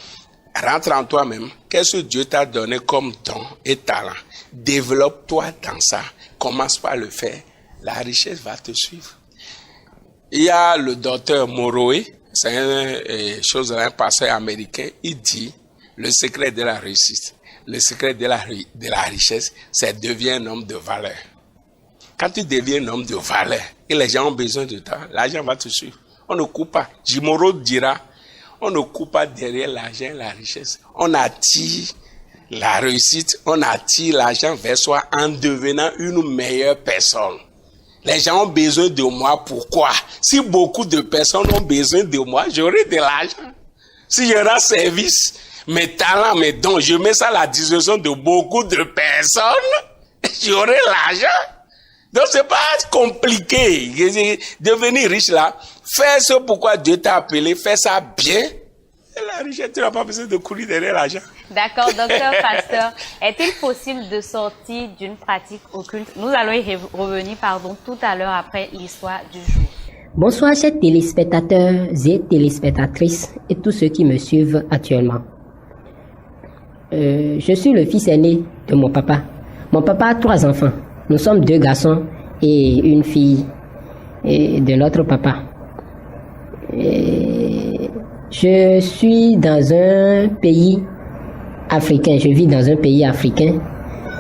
Rentre en toi-même. Qu'est-ce que Dieu t'a donné comme don et talent? Développe-toi dans ça. Commence par le faire. La richesse va te suivre. Il y a le docteur Moroé. C'est un pasteur américain. Il dit, le secret de la réussite, le secret de la richesse, c'est devenir un homme de valeur. Quand tu deviens un homme de valeur et les gens ont besoin de toi, l'argent va te suivre. On ne coupe pas. Jimoro dira, on ne coupe pas derrière l'argent et la richesse. On attire la réussite, on attire l'argent vers soi en devenant une meilleure personne. Les gens ont besoin de moi, pourquoi? Si beaucoup de personnes ont besoin de moi, j'aurai de l'argent. Si je rends service, mes talents, mes dons, je mets ça à la disposition de beaucoup de personnes, j'aurai l'argent. Donc c'est pas compliqué. Devenir riche là, fais ce pourquoi Dieu t'a appelé, fais ça bien. Et la richesse, tu n'as pas besoin de courir derrière l'argent. D'accord, docteur Pasteur. Est-il possible de sortir d'une pratique occulte? Nous allons y revenir, tout à l'heure après l'histoire du jour. Bonsoir chers téléspectateurs et téléspectatrices et tous ceux qui me suivent actuellement. Je suis le fils aîné de mon papa. Mon papa a 3 enfants. Nous sommes 2 garçons et une fille de notre papa. Je suis dans un pays africain. Je vis dans un pays africain.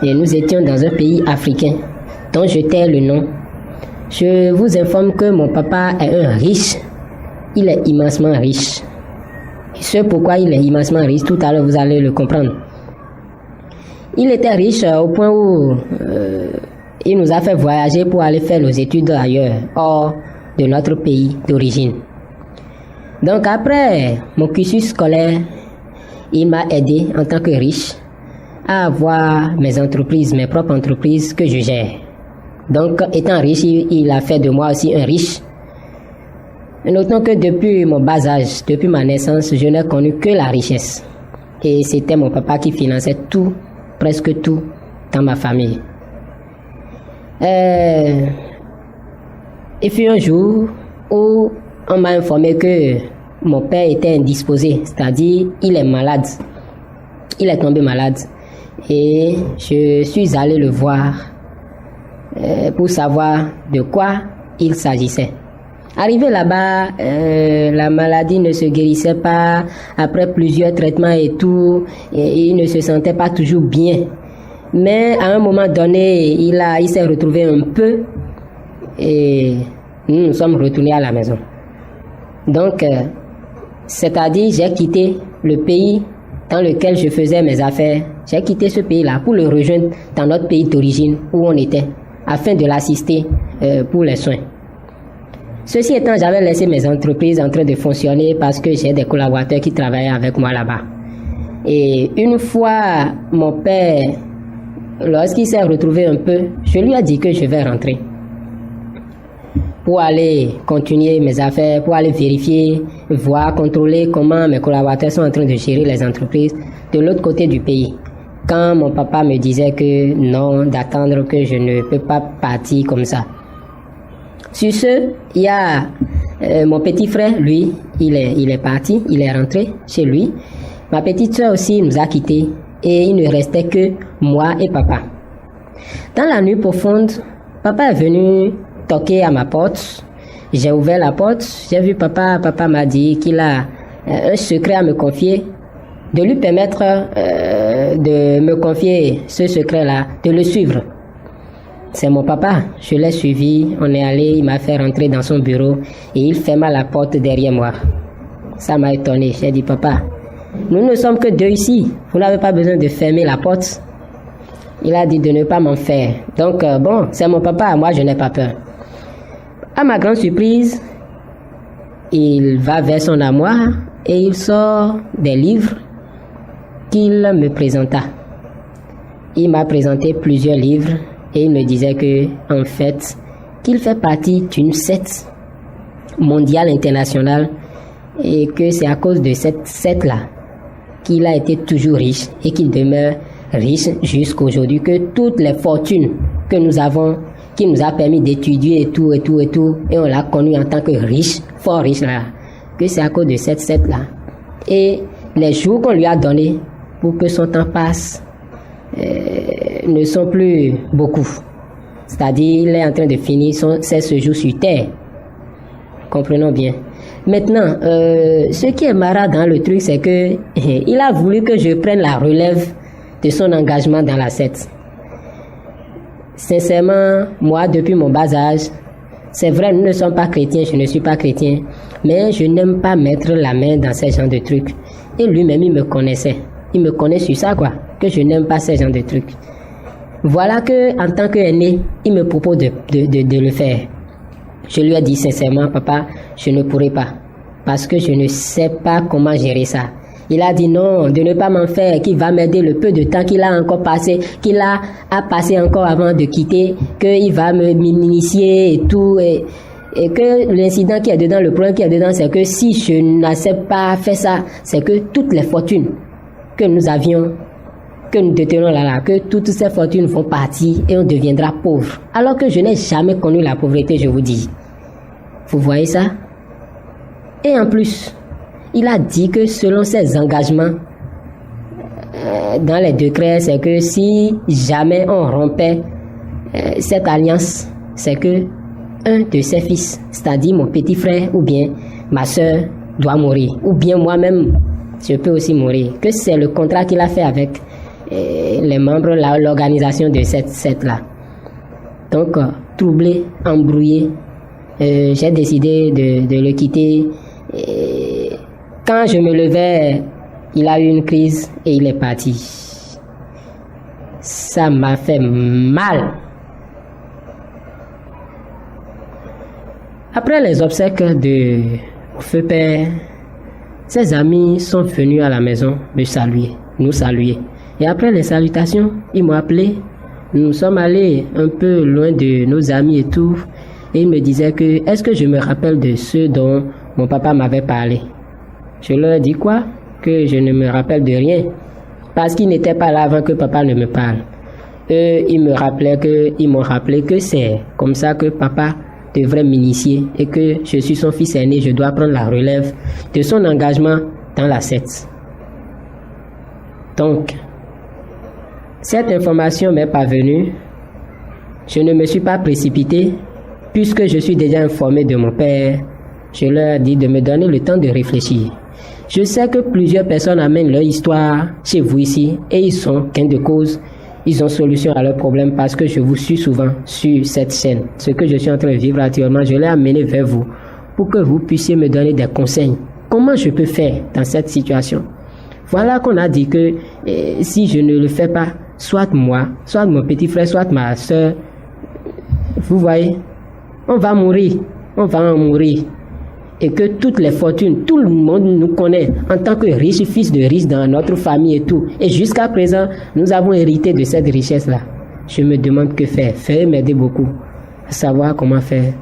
Et nous étions dans un pays africain dont je tais le nom. Je vous informe que mon papa est un riche. Il est immensement riche. Et ce pourquoi il est immensement riche, tout à l'heure vous allez le comprendre. Il était riche au point où il nous a fait voyager pour aller faire nos études ailleurs, hors de notre pays d'origine. Donc après mon cursus scolaire, il m'a aidé en tant que riche à avoir mes entreprises, mes propres entreprises que je gère. Donc étant riche, il a fait de moi aussi un riche. Notons que depuis mon bas âge, depuis ma naissance, je n'ai connu que la richesse. Et c'était mon papa qui finançait tout, presque tout, dans ma famille. Il fut un jour où on m'a informé que mon père était indisposé, c'est-à-dire il est malade. Il est tombé malade. Et je suis allé le voir pour savoir de quoi il s'agissait. Arrivé là-bas, la maladie ne se guérissait pas. Après plusieurs traitements et tout, il ne se sentait pas toujours bien. Mais à un moment donné, il s'est retrouvé un peu et nous sommes retournés à la maison. Donc, c'est-à-dire j'ai quitté le pays dans lequel je faisais mes affaires, j'ai quitté ce pays-là pour le rejoindre dans notre pays d'origine où on était, afin de l'assister pour les soins. Ceci étant, j'avais laissé mes entreprises en train de fonctionner parce que j'ai des collaborateurs qui travaillaient avec moi là-bas. Et une fois, mon père, lorsqu'il s'est retrouvé un peu, je lui ai dit que je vais rentrer pour aller continuer mes affaires, pour aller vérifier, voir, contrôler comment mes collaborateurs sont en train de gérer les entreprises de l'autre côté du pays. Quand mon papa me disait que non, d'attendre, que je ne peux pas partir comme ça. Sur ce, il y a mon petit frère, lui, il est parti, il est rentré chez lui. Ma petite soeur aussi nous a quittés et il ne restait que moi et papa. Dans la nuit profonde, papa est venu toquer à ma porte. J'ai ouvert la porte, j'ai vu papa. Papa m'a dit qu'il a un secret à me confier, de lui permettre de me confier ce secret-là, de le suivre. C'est mon papa, je l'ai suivi, on est allé, il m'a fait rentrer dans son bureau et il ferma la porte derrière moi. Ça m'a étonné, j'ai dit papa, nous ne sommes que deux ici, vous n'avez pas besoin de fermer la porte. Il a dit de ne pas m'en faire. Donc bon, c'est mon papa, moi je n'ai pas peur. À ma grande surprise, il va vers son armoire et il sort des livres qu'il me présenta. Il m'a présenté plusieurs livres et il me disait que, en fait, qu'il fait partie d'une secte mondiale internationale et que c'est à cause de cette secte-là qu'il a été toujours riche et qu'il demeure riche jusqu'aujourd'hui, que toutes les fortunes que nous avons, qui nous a permis d'étudier et tout, et on l'a connu en tant que riche, fort riche là, que c'est à cause de cette secte-là. Et les jours qu'on lui a donnés pour que son temps passe ne sont plus beaucoup. C'est-à-dire, il est en train de finir ses séjours sur terre. Comprenons bien. Maintenant, ce qui est marrant dans le truc, c'est que il a voulu que je prenne la relève de son engagement dans la secte. Sincèrement, moi, depuis mon bas âge, c'est vrai, nous ne sommes pas chrétiens, je ne suis pas chrétien, mais je n'aime pas mettre la main dans ces genres de trucs. Et lui-même, il me connaissait. Il me connaît sur ça, quoi, que je n'aime pas ces genres de trucs. Voilà que, en tant qu'aîné, il me propose de le faire. Je lui ai dit sincèrement, papa, je ne pourrai pas, parce que je ne sais pas comment gérer ça. Il a dit non, de ne pas m'en faire, qu'il va m'aider le peu de temps qu'il a encore passé, qu'il a passé encore avant de quitter, qu'il va m'initier et tout, et que l'incident qui est dedans, le problème qui est dedans, c'est que si je n'accepte pas faire ça, c'est que toutes les fortunes que nous avions, que nous détenons là, que toutes ces fortunes vont partir et on deviendra pauvre. Alors que je n'ai jamais connu la pauvreté, je vous dis. Vous voyez ça? Et en plus, il a dit que selon ses engagements, dans les décrets, c'est que si jamais on rompait cette alliance, c'est que un de ses fils, c'est-à-dire mon petit frère ou bien ma soeur, doit mourir. Ou bien moi-même, je peux aussi mourir. Que c'est le contrat qu'il a fait avec les membres, l'organisation de cette secte-là. Donc, troublé, embrouillé, j'ai décidé de le quitter. Et quand je me levais, il a eu une crise et il est parti. Ça m'a fait mal. Après les obsèques de feu père, ses amis sont venus à la maison me saluer, nous saluer. Et après les salutations, ils m'ont appelé. Nous sommes allés un peu loin de nos amis et tout. Et ils me disaient que, est-ce que je me rappelle de ceux dont mon papa m'avait parlé? Je leur ai dit quoi? Que je ne me rappelle de rien. Parce qu'ils n'étaient pas là avant que papa ne me parle. Eux, ils m'ont rappelé que c'est comme ça que papa devrait m'initier et que je suis son fils aîné, je dois prendre la relève de son engagement dans la secte. Donc, cette information m'est parvenue. Je ne me suis pas précipité puisque je suis déjà informé de mon père. Je leur ai dit de me donner le temps de réfléchir. Je sais que plusieurs personnes amènent leur histoire chez vous ici et ils sont gain de cause. Ils ont solution à leurs problèmes parce que je vous suis souvent sur cette chaîne. Ce que je suis en train de vivre actuellement, je l'ai amené vers vous pour que vous puissiez me donner des conseils. Comment je peux faire dans cette situation? Voilà qu'on a dit que si je ne le fais pas, soit moi, soit mon petit frère, soit ma soeur, vous voyez, on va mourir, on va en mourir. Et que toutes les fortunes, tout le monde nous connaît en tant que riches, fils de riches dans notre famille et tout. Et jusqu'à présent, nous avons hérité de cette richesse-là. Je me demande que faire. Faire m'aider beaucoup à savoir comment faire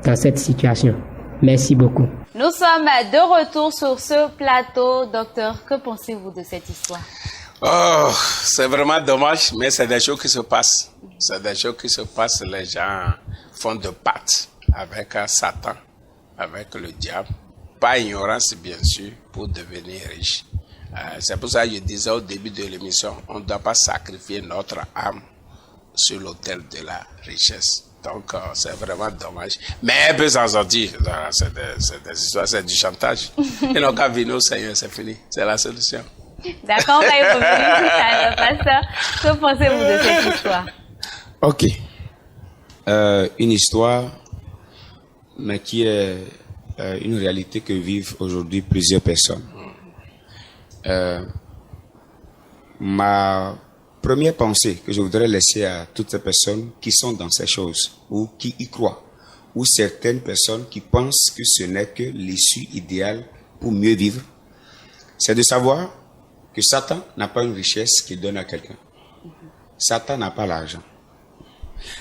dans cette situation. Merci beaucoup. Nous sommes de retour sur ce plateau. Docteur, que pensez-vous de cette histoire? Oh, c'est vraiment dommage, mais c'est des choses qui se passent. C'est des choses qui se passent. Les gens font de pactes avec Satan, avec le diable, pas ignorance bien sûr, pour devenir riche. C'est pour ça que je disais au début de l'émission, on ne doit pas sacrifier notre âme sur l'autel de la richesse. Donc c'est vraiment dommage. Mais un peu s'en sortir, c'est des histoires, c'est du chantage. Ils n'ont qu'à venir au Seigneur, c'est fini, c'est la solution. D'accord, on va y revenir. Pasteur, que pensez-vous de cette histoire? Ok. Une histoire, mais qui est une réalité que vivent aujourd'hui plusieurs personnes. Ma première pensée que je voudrais laisser à toutes ces personnes qui sont dans ces choses, ou qui y croient, ou certaines personnes qui pensent que ce n'est que l'issue idéale pour mieux vivre, c'est de savoir que Satan n'a pas une richesse qu'il donne à quelqu'un. Satan n'a pas l'argent.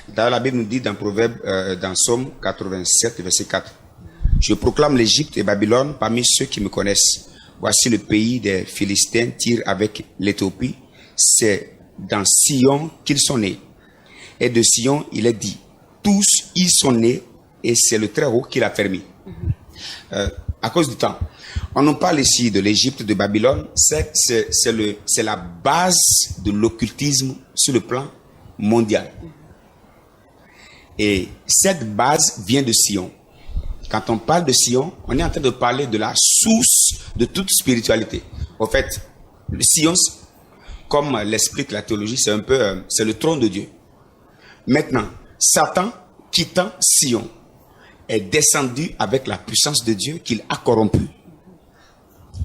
Dans la Bible nous dit dans Proverbe, dans Somme 87, verset 4, « Je proclame l'Égypte et Babylone parmi ceux qui me connaissent. Voici le pays des Philistins tire avec l'Éthiopie. C'est dans Sion qu'ils sont nés. Et de Sion, il est dit, tous y sont nés et c'est le Très-Haut qui l'a permis. » À cause du temps, on nous parle ici de l'Égypte, de Babylone. C'est la base de l'occultisme sur le plan mondial. Et cette base vient de Sion. Quand on parle de Sion, on est en train de parler de la source de toute spiritualité. En fait, le Sion, comme l'explique la théologie, c'est un peu, c'est le trône de Dieu. Maintenant, Satan, quittant Sion, est descendu avec la puissance de Dieu qu'il a corrompue.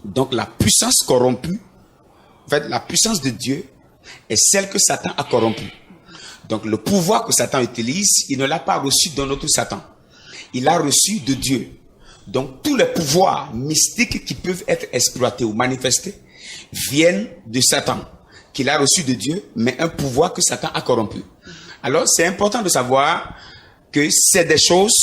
Donc la puissance corrompue, en fait, la puissance de Dieu est celle que Satan a corrompue. Donc le pouvoir que Satan utilise, il ne l'a pas reçu d'un autre Satan. Il l'a reçu de Dieu. Donc tous les pouvoirs mystiques qui peuvent être exploités ou manifestés viennent de Satan, qu'il a reçu de Dieu, mais un pouvoir que Satan a corrompu. Alors c'est important de savoir que c'est des choses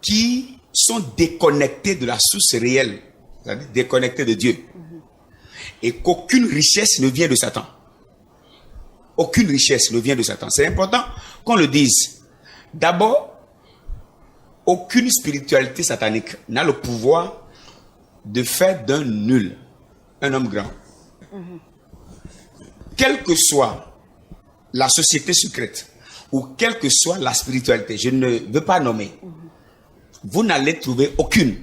qui sont déconnectées de la source réelle, c'est-à-dire déconnectées de Dieu. Et qu'aucune richesse ne vient de Satan. Aucune richesse ne vient de Satan. C'est important qu'on le dise. D'abord, aucune spiritualité satanique n'a le pouvoir de faire d'un nul un homme grand. Quelle que soit la société secrète ou quelle que soit la spiritualité, je ne veux pas nommer, vous n'allez trouver aucune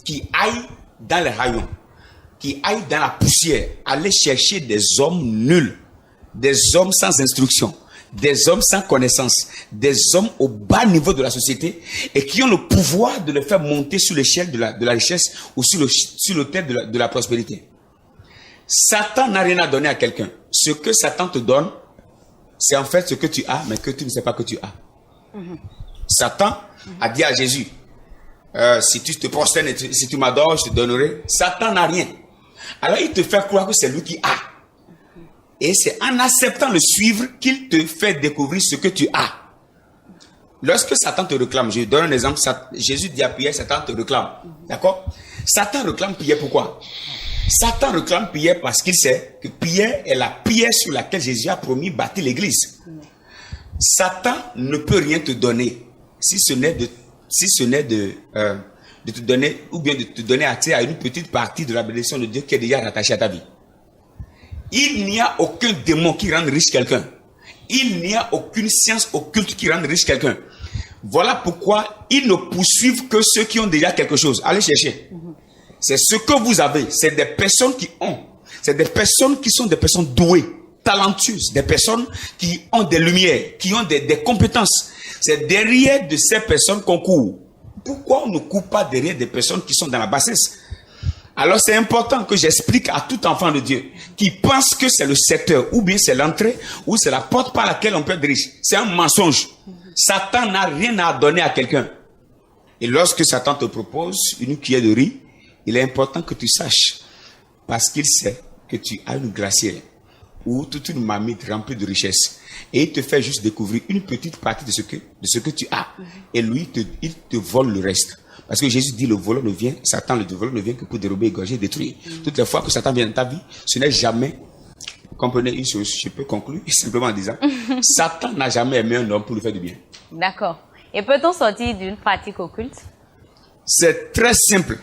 qui aille dans les rayons, qui aille dans la poussière, aller chercher des hommes nuls, des hommes sans instruction, des hommes sans connaissance, des hommes au bas niveau de la société et qui ont le pouvoir de le faire monter sur l'échelle de la richesse ou sur l'autel de la prospérité. Satan n'a rien à donner à quelqu'un. Ce que Satan te donne, c'est en fait ce que tu as, mais que tu ne sais pas que tu as. Satan a dit à Jésus, si tu te prosternes et si tu m'adores, je te donnerai. Satan n'a rien. Alors il te fait croire que c'est lui qui a. Et c'est en acceptant le suivre qu'il te fait découvrir ce que tu as. Lorsque Satan te réclame, je donne un exemple, Jésus dit à Pierre, Satan te réclame. D'accord? Satan réclame Pierre pourquoi? Satan réclame Pierre parce qu'il sait que Pierre est la pierre sur laquelle Jésus a promis bâtir l'église. Satan ne peut rien te donner si ce n'est de te donner, ou bien de te donner accès à une petite partie de la bénédiction de Dieu qui est déjà rattachée à ta vie. Il n'y a aucun démon qui rende riche quelqu'un. Il n'y a aucune science occulte qui rende riche quelqu'un. Voilà pourquoi ils ne poursuivent que ceux qui ont déjà quelque chose. Allez chercher. C'est ce que vous avez. C'est des personnes qui ont. C'est des personnes qui sont des personnes douées, talentueuses, des personnes qui ont des lumières, qui ont des compétences. C'est derrière de ces personnes qu'on court. Pourquoi on ne court pas derrière des personnes qui sont dans la bassesse? Alors c'est important que j'explique à tout enfant de Dieu qui pense que c'est le secteur, ou bien c'est l'entrée, ou c'est la porte par laquelle on peut être riche. C'est un mensonge. Satan n'a rien à donner à quelqu'un. Et lorsque Satan te propose une cuillère de riz, il est important que tu saches, parce qu'il sait que tu as une glacière ou toute une marmite remplie de richesses. Et il te fait juste découvrir une petite partie de ce que tu as. Et lui, il te vole le reste. Parce que Jésus dit, le voleur ne vient, Satan, le voleur ne vient que pour dérober, égorger, détruire. Toutes les fois que Satan vient dans ta vie, ce n'est jamais, comprenez une chose, je peux conclure simplement en disant, Satan n'a jamais aimé un homme pour lui faire du bien. D'accord. Et peut-on sortir d'une pratique occulte? C'est très simple.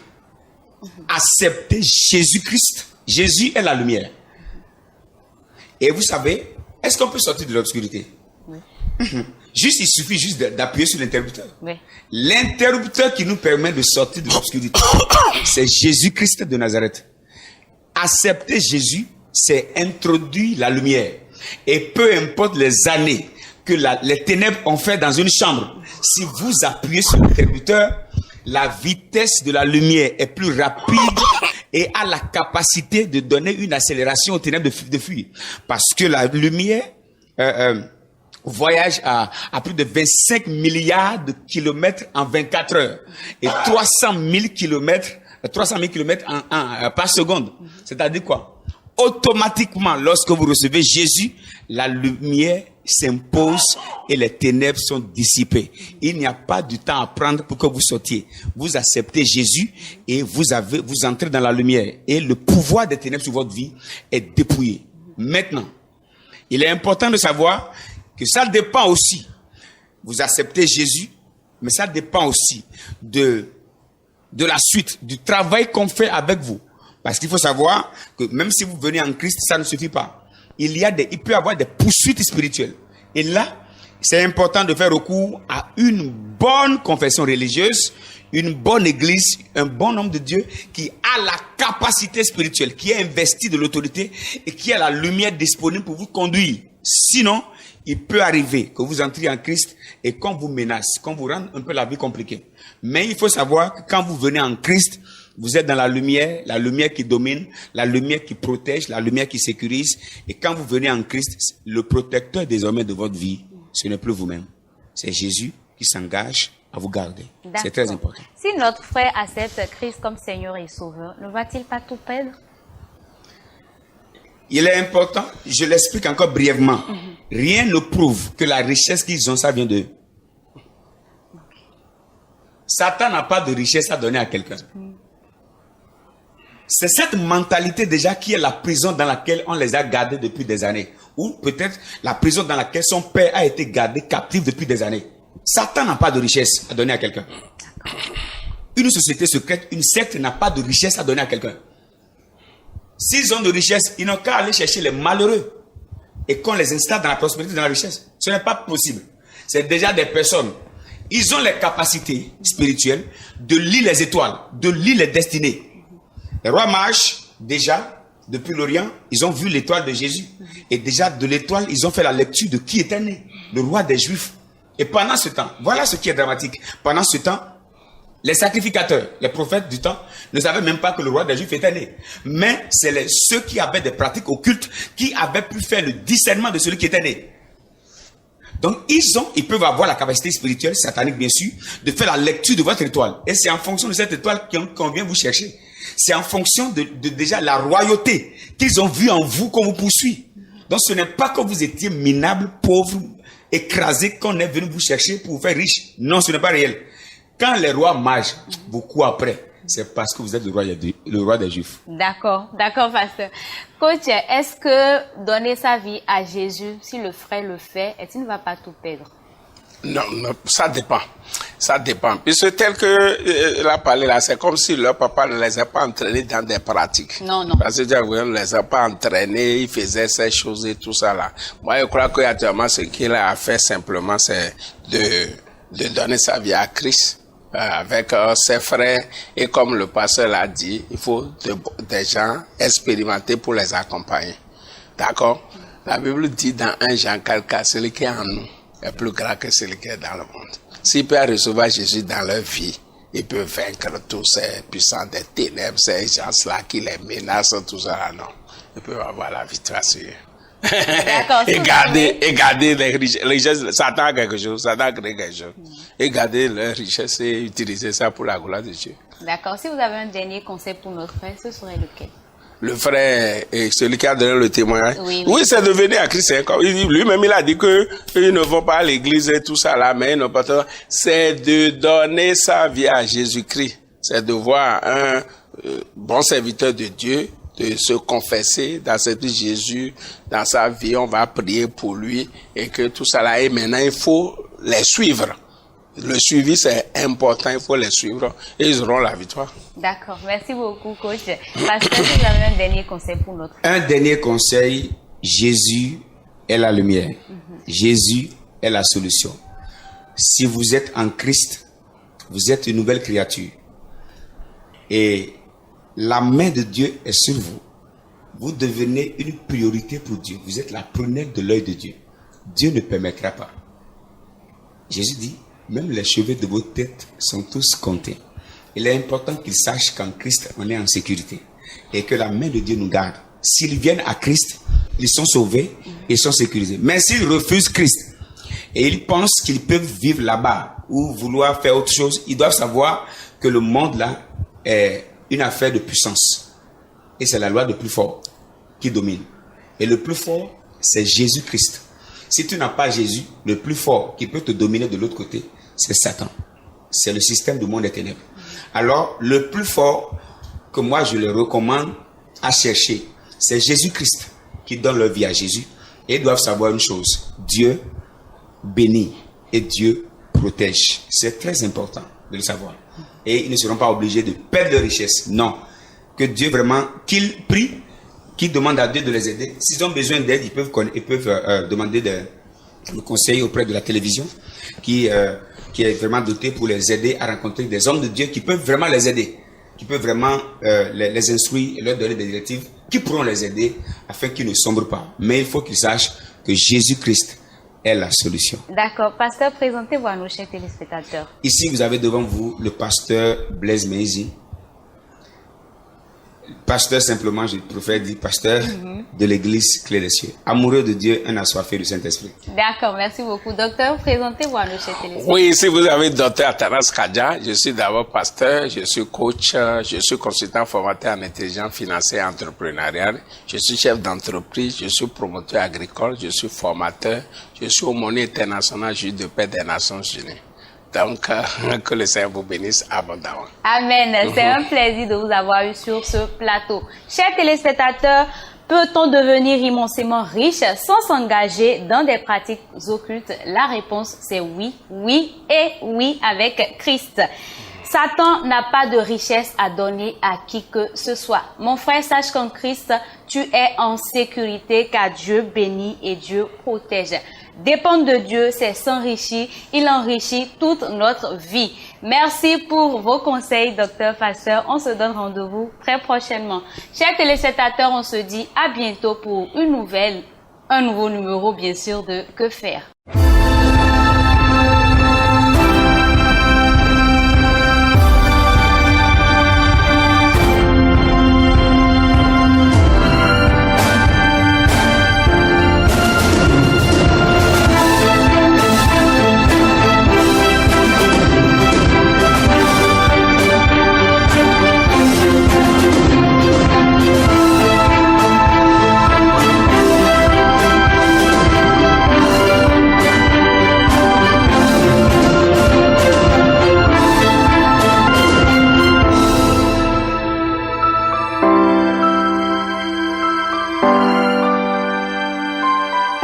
Accepter Jésus-Christ. Jésus est la lumière. Et vous savez, est-ce qu'on peut sortir de l'obscurité? Oui. Il suffit juste d'appuyer sur l'interrupteur. Oui. L'interrupteur qui nous permet de sortir de l'obscurité, c'est Jésus-Christ de Nazareth. Accepter Jésus, c'est introduire la lumière. Et peu importe les années que les ténèbres ont fait dans une chambre, si vous appuyez sur l'interrupteur, la vitesse de la lumière est plus rapide et a la capacité de donner une accélération aux ténèbres de fuir. Parce que la lumière voyage à plus de 25 milliards de kilomètres en 24 heures et 300 000 kilomètres par seconde. C'est-à-dire quoi? Automatiquement, lorsque vous recevez Jésus, la lumière s'impose et les ténèbres sont dissipées. Il n'y a pas du temps à prendre pour que vous sortiez. Vous acceptez Jésus et vous entrez dans la lumière. Et le pouvoir des ténèbres sur votre vie est dépouillé. Maintenant, il est important de savoir que ça dépend aussi. Vous acceptez Jésus, mais ça dépend aussi de la suite, du travail qu'on fait avec vous. Parce qu'il faut savoir que même si vous venez en Christ, ça ne suffit pas. Il peut y avoir des poursuites spirituelles. Et là, c'est important de faire recours à une bonne confession religieuse, une bonne église, un bon homme de Dieu qui a la capacité spirituelle, qui est investi de l'autorité et qui a la lumière disponible pour vous conduire. Sinon, il peut arriver que vous entriez en Christ et qu'on vous menace, qu'on vous rende un peu la vie compliquée. Mais il faut savoir que quand vous venez en Christ, vous êtes dans la lumière qui domine, la lumière qui protège, la lumière qui sécurise. Et quand vous venez en Christ, le protecteur désormais de votre vie, ce n'est plus vous-même. C'est Jésus qui s'engage à vous garder. C'est très important. Si notre frère accepte Christ comme Seigneur et Sauveur, ne va-t-il pas tout perdre? Il est important, je l'explique encore brièvement. Rien ne prouve que la richesse qu'ils ont, ça vient d'eux. Satan n'a pas de richesse à donner à quelqu'un. C'est cette mentalité déjà qui est la prison dans laquelle on les a gardés depuis des années. Ou peut-être la prison dans laquelle son père a été gardé captif depuis des années. Satan n'a pas de richesse à donner à quelqu'un. Une société secrète, une secte n'a pas de richesse à donner à quelqu'un. S'ils ont de richesse, ils n'ont qu'à aller chercher les malheureux et qu'on les installe dans la prospérité, dans la richesse. Ce n'est pas possible. C'est déjà des personnes. Ils ont les capacités spirituelles de lire les étoiles, de lire les destinées. Les rois mages, déjà, depuis l'Orient, ils ont vu l'étoile de Jésus. Et déjà, de l'étoile, ils ont fait la lecture de qui était né, le roi des Juifs. Et pendant ce temps, voilà ce qui est dramatique. Pendant ce temps, les sacrificateurs, les prophètes du temps, ne savaient même pas que le roi des Juifs était né. Mais c'est ceux qui avaient des pratiques occultes qui avaient pu faire le discernement de celui qui était né. Donc, ils peuvent avoir la capacité spirituelle, satanique bien sûr, de faire la lecture de votre étoile. Et c'est en fonction de cette étoile qu'on vient vous chercher. C'est en fonction de déjà la royauté qu'ils ont vue en vous qu'on vous poursuit. Donc, ce n'est pas que vous étiez minable, pauvre, écrasé, qu'on est venu vous chercher pour vous faire riche. Non, ce n'est pas réel. Quand les rois mages, beaucoup après, c'est parce que vous êtes le roi des Juifs. D'accord, pasteur. Coach, est-ce que donner sa vie à Jésus, si le frère le fait, est-ce qu'il ne va pas tout perdre? Non, ça dépend. Ça dépend. Puisque tel que il a parlé là, c'est comme si leur papa ne les a pas entraînés dans des pratiques. Non. Parce que Dieu ne les a pas entraînés, il faisait ces choses et tout ça là. Moi, je crois qu'actuellement, ce qu'il a fait simplement, c'est de donner sa vie à Christ. Avec ses frères, et comme le pasteur l'a dit, il faut des gens expérimentés pour les accompagner. D'accord? La Bible dit dans 1 Jean 4, celui qui est en nous est plus grand que celui qui est dans le monde. S'ils peuvent recevoir Jésus dans leur vie, il peut vaincre tous ces puissants des ténèbres, ces gens-là qui les menacent, tout ça. Non, il peut avoir la victoire sur eux. Et garder les richesses. Satan a quelque chose, Satan a créé quelque chose. Et garder leurs richesses et utiliser ça pour la gloire de Dieu. D'accord. Si vous avez un dernier conseil pour notre frère, ce serait lequel? Le frère et celui qui a donné le témoignage. Oui, c'est de venir à Christ. Lui-même, il a dit que ils ne vont pas à l'église et tout ça là, mais ils n'ont pas tort. C'est de donner sa vie à Jésus-Christ. C'est de voir un bon serviteur de Dieu, de se confesser, d'accepter Jésus dans sa vie. On va prier pour lui et que tout ça là. Et maintenant, il faut les suivre. Le suivi, c'est important, il faut les suivre et ils auront la victoire. D'accord, merci beaucoup, coach. Pasteur, si vous avez un dernier conseil pour notre... Un dernier conseil, Jésus est la lumière. Jésus est la solution. Si vous êtes en Christ, vous êtes une nouvelle créature. Et la main de Dieu est sur vous. Vous devenez une priorité pour Dieu. Vous êtes la prunelle de l'œil de Dieu. Dieu ne permettra pas. Jésus dit, même les cheveux de vos têtes sont tous comptés. Il est important qu'ils sachent qu'en Christ, on est en sécurité. Et que la main de Dieu nous garde. S'ils viennent à Christ, ils sont sauvés et sont sécurisés. Mais s'ils refusent Christ, et ils pensent qu'ils peuvent vivre là-bas, ou vouloir faire autre chose, ils doivent savoir que le monde là est une affaire de puissance. Et c'est la loi du plus fort qui domine. Et le plus fort, c'est Jésus-Christ. Si tu n'as pas Jésus, le plus fort qui peut te dominer de l'autre côté, c'est Satan. C'est le système du monde des ténèbres. Alors, le plus fort que moi je le recommande à chercher, c'est Jésus-Christ qui donne leur vie à Jésus. Et ils doivent savoir une chose, Dieu bénit et Dieu protège. C'est très important de le savoir. Et ils ne seront pas obligés de perdre de richesse. Non. Que Dieu vraiment, qu'ils prient, qu'ils demandent à Dieu de les aider. S'ils ont besoin d'aide, ils peuvent demander le conseil auprès de la télévision qui est vraiment doté pour les aider à rencontrer des hommes de Dieu qui peuvent vraiment les aider, qui peuvent vraiment les instruire et leur donner des directives qui pourront les aider afin qu'ils ne sombrent pas. Mais il faut qu'ils sachent que Jésus-Christ est la solution. D'accord. Pasteur, présentez-vous à nos chers téléspectateurs. Ici, vous avez devant vous le pasteur Blaise Meizi. Pasteur, simplement, je préfère dire pasteur de l'église Clé des Cieux. Amoureux de Dieu, un assoiffé du Saint-Esprit. D'accord, merci beaucoup. Docteur, présentez-vous à nos chers téléspectateurs. Oui, si vous avez docteur Atanas Kadja, je suis d'abord pasteur, je suis coach, je suis consultant formateur en intelligence financière et entrepreneuriale, je suis chef d'entreprise, je suis promoteur agricole, je suis formateur, je suis aumônier international juge de paix des Nations Unies. Donc, que le Seigneur vous bénisse abondamment. Amen. C'est un plaisir de vous avoir eu sur ce plateau. Chers téléspectateurs, peut-on devenir immensément riche sans s'engager dans des pratiques occultes? La réponse, c'est oui, oui et oui avec Christ. Satan n'a pas de richesse à donner à qui que ce soit. Mon frère, sache qu'en Christ, tu es en sécurité car Dieu bénit et Dieu protège. Dépendre de Dieu, c'est s'enrichir. Il enrichit toute notre vie. Merci pour vos conseils, docteur Pasteur. On se donne rendez-vous très prochainement. Chers téléspectateurs, on se dit à bientôt pour un nouveau numéro, bien sûr, de Que faire.